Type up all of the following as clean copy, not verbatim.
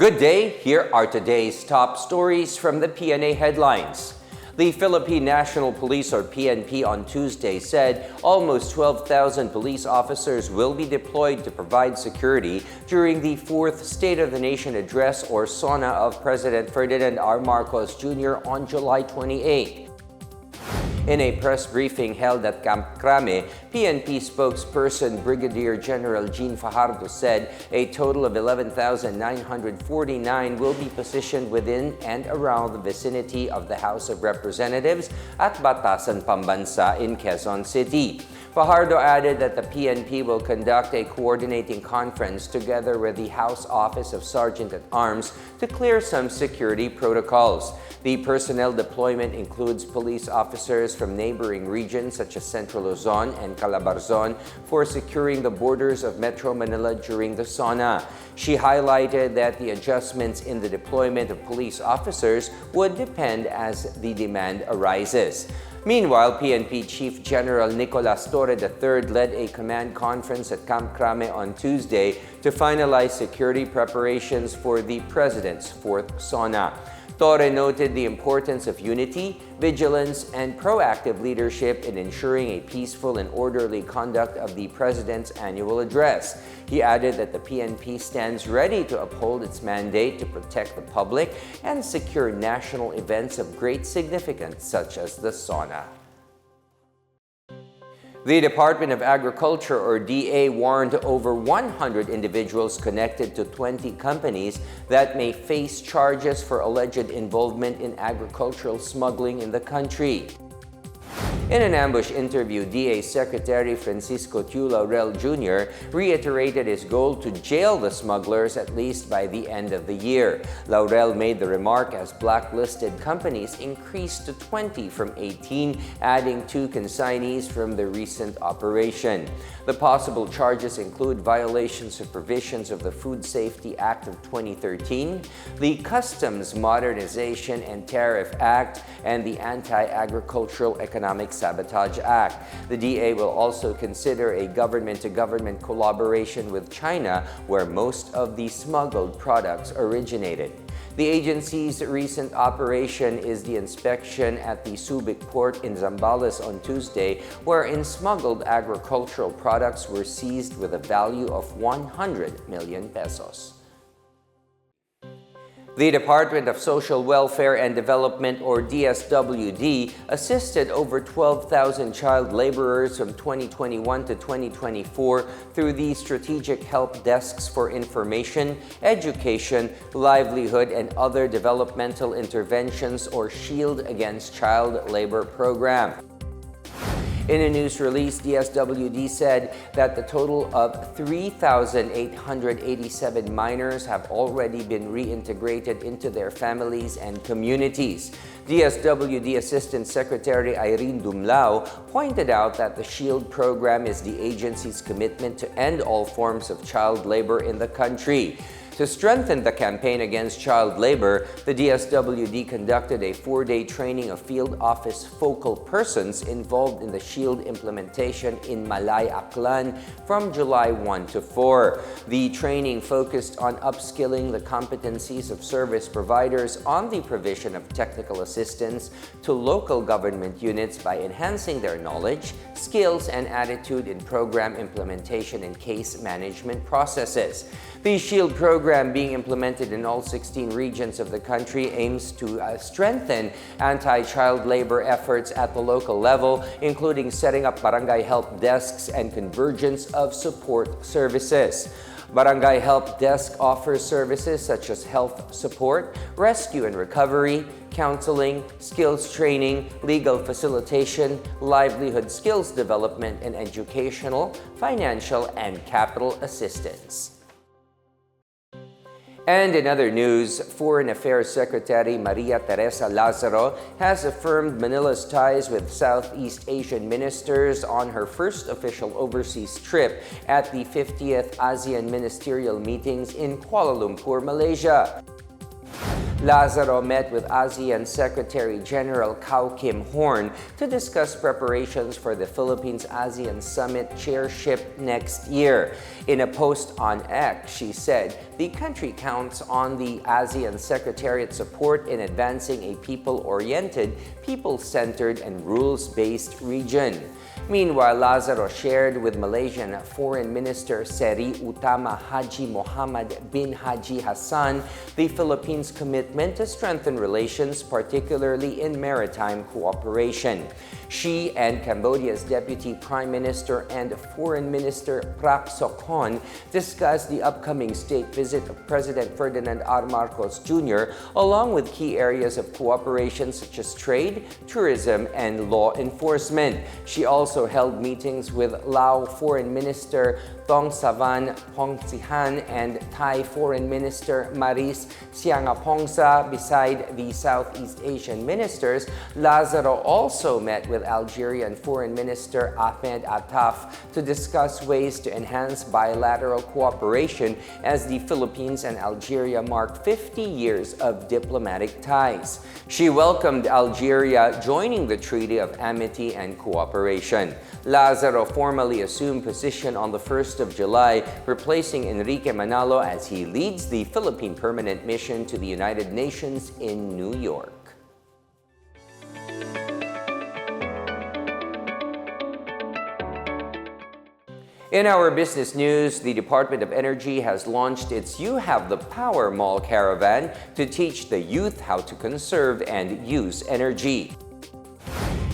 Good day, here are today's top stories from the Pna Headlines. The Philippine National Police, or PNP, on Tuesday said almost 12,000 police officers will be deployed to provide security during the 4th State of the Nation Address, or SONA, of President Ferdinand R. Marcos Jr. on July 28. In a press briefing held at Camp Crame, PNP spokesperson Brigadier General Jean Fajardo said a total of 11,949 will be positioned within and around the vicinity of the House of Representatives at Batasan, Pambansa in Quezon City. Fajardo added that the PNP will conduct a coordinating conference together with the House Office of Sergeant-at-Arms to clear some security protocols. The personnel deployment includes police officers from neighboring regions such as Central Luzon and Calabarzon for securing the borders of Metro Manila during the SONA. She highlighted that the adjustments in the deployment of police officers would depend as the demand arises. Meanwhile, PNP Chief General Nicolas Torre III led a command conference at Camp Crame on Tuesday to finalize security preparations for the President's 4th SONA. Torre noted the importance of unity, vigilance, and proactive leadership in ensuring a peaceful and orderly conduct of the President's annual address. He added that the PNP stands ready to uphold its mandate to protect the public and secure national events of great significance such as the SONA. The Department of Agriculture, or DA, warned over 100 individuals connected to 20 companies that may face charges for alleged involvement in agricultural smuggling in the country. In an ambush interview, DA Secretary Francisco Tiu Laurel Jr. reiterated his goal to jail the smugglers at least by the end of the year. Laurel made the remark as blacklisted companies increased to 20 from 18, adding 2 consignees from the recent operation. The possible charges include violations of provisions of the Food Safety Act of 2013, the Customs Modernization and Tariff Act, and the Anti-Agricultural Economic Sabotage Act. The DA will also consider a government-to-government collaboration with China, where most of the smuggled products originated. The agency's recent operation is the inspection at the Subic port in Zambales on Tuesday, wherein smuggled agricultural products were seized with a value of 100 million pesos. The Department of Social Welfare and Development, or DSWD, assisted over 12,000 child laborers from 2021 to 2024 through the Strategic Help Desks for Information, Education, Livelihood, and Other Developmental Interventions, or SHIELD Against Child Labor program. In a news release, DSWD said that the total of 3,887 minors have already been reintegrated into their families and communities. DSWD Assistant Secretary Irene Dumlao pointed out that the SHIELD program is the agency's commitment to end all forms of child labor in the country. To strengthen the campaign against child labor, the DSWD conducted a 4-day training of field office focal persons involved in the SHIELD implementation in Malay Aklan from July 1 to 4. The training focused on upskilling the competencies of service providers on the provision of technical assistance to local government units by enhancing their knowledge, skills, and attitude in program implementation and case management processes. The SHIELD program, being implemented in all 16 regions of the country, aims to strengthen anti-child labor efforts at the local level, including setting up barangay help desks and convergence of support services. Barangay Help Desk offers services such as health support, rescue and recovery, counseling, skills training, legal facilitation, livelihood skills development, and educational, financial, and capital assistance. And in other news, Foreign Affairs Secretary Maria Teresa Lazaro has affirmed Manila's ties with Southeast Asian ministers on her first official overseas trip at the 50th ASEAN Ministerial Meetings in Kuala Lumpur, Malaysia. Lazaro met with ASEAN Secretary General Kao Kim Horn to discuss preparations for the Philippines-ASEAN Summit chairship next year. In a post on X, she said the country counts on the ASEAN Secretariat's support in advancing a people-oriented, people-centered, and rules-based region. Meanwhile, Lazaro shared with Malaysian Foreign Minister Seri Utama Haji Mohammed bin Haji Hassan the Philippines' commitment to strengthen relations, particularly in maritime cooperation. She and Cambodia's Deputy Prime Minister and Foreign Minister Prak Sokhon discussed the upcoming state visit of President Ferdinand R. Marcos Jr., along with key areas of cooperation such as trade, tourism, and law enforcement. She also held meetings with Lao Foreign Minister Tong Savan Pongsihan and Thai Foreign Minister Maris Siangapongsa. Beside the Southeast Asian ministers, Lazaro also met with Algerian Foreign Minister Ahmed Attaf to discuss ways to enhance bilateral cooperation as the Philippines and Algeria mark 50 years of diplomatic ties. She welcomed Algeria joining the Treaty of Amity and Cooperation. Lazaro formally assumed position on the 1st of July, replacing Enrique Manalo as he leads the Philippine Permanent Mission to the United Nations in New York. In our business news, the Department of Energy has launched its You Have the Power Mall Caravan to teach the youth how to conserve and use energy.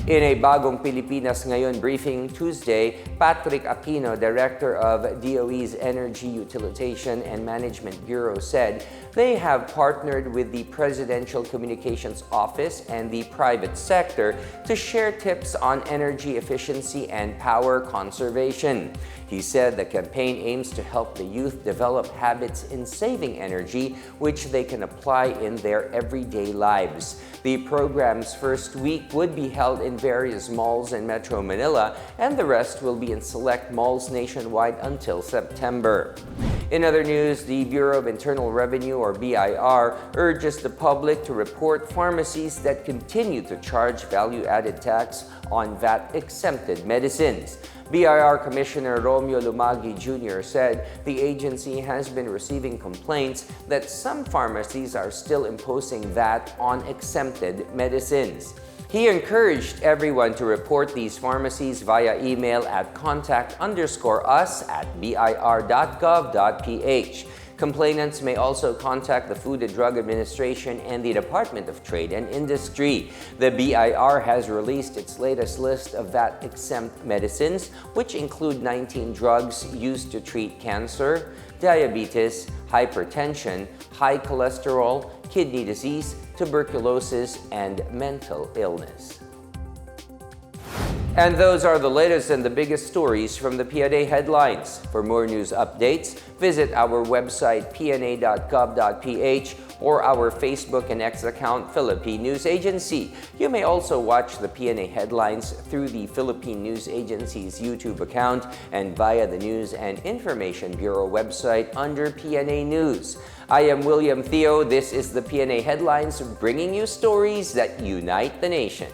In a Bagong Pilipinas Ngayon briefing Tuesday, Patrick Aquino, Director of DOE's Energy Utilization and Management Bureau, said they have partnered with the Presidential Communications Office and the private sector to share tips on energy efficiency and power conservation. He said the campaign aims to help the youth develop habits in saving energy, which they can apply in their everyday lives. The program's first week would be held in various malls in Metro Manila, and the rest will be in select malls nationwide until September. In other news, the Bureau of Internal Revenue, or BIR, urges the public to report pharmacies that continue to charge value-added tax on VAT-exempted medicines. BIR Commissioner Romeo Lumagi Jr. said the agency has been receiving complaints that some pharmacies are still imposing VAT on exempted medicines. He encouraged everyone to report these pharmacies via email at contact_us@bir.gov.ph. Complainants may also contact the Food and Drug Administration and the Department of Trade and Industry. The BIR has released its latest list of VAT-exempt medicines, which include 19 drugs used to treat cancer, diabetes, hypertension, high cholesterol, kidney disease, tuberculosis, and mental illness. And those are the latest and the biggest stories from the Pna Headlines. For more news updates, visit our website pna.gov.ph or our Facebook and X account, Philippine News Agency. You may also watch the Pna Headlines through the Philippine News Agency's YouTube account and via the News and Information Bureau website under PNA News. I am William Theo. This is the Pna Headlines, bringing you stories that unite the nation.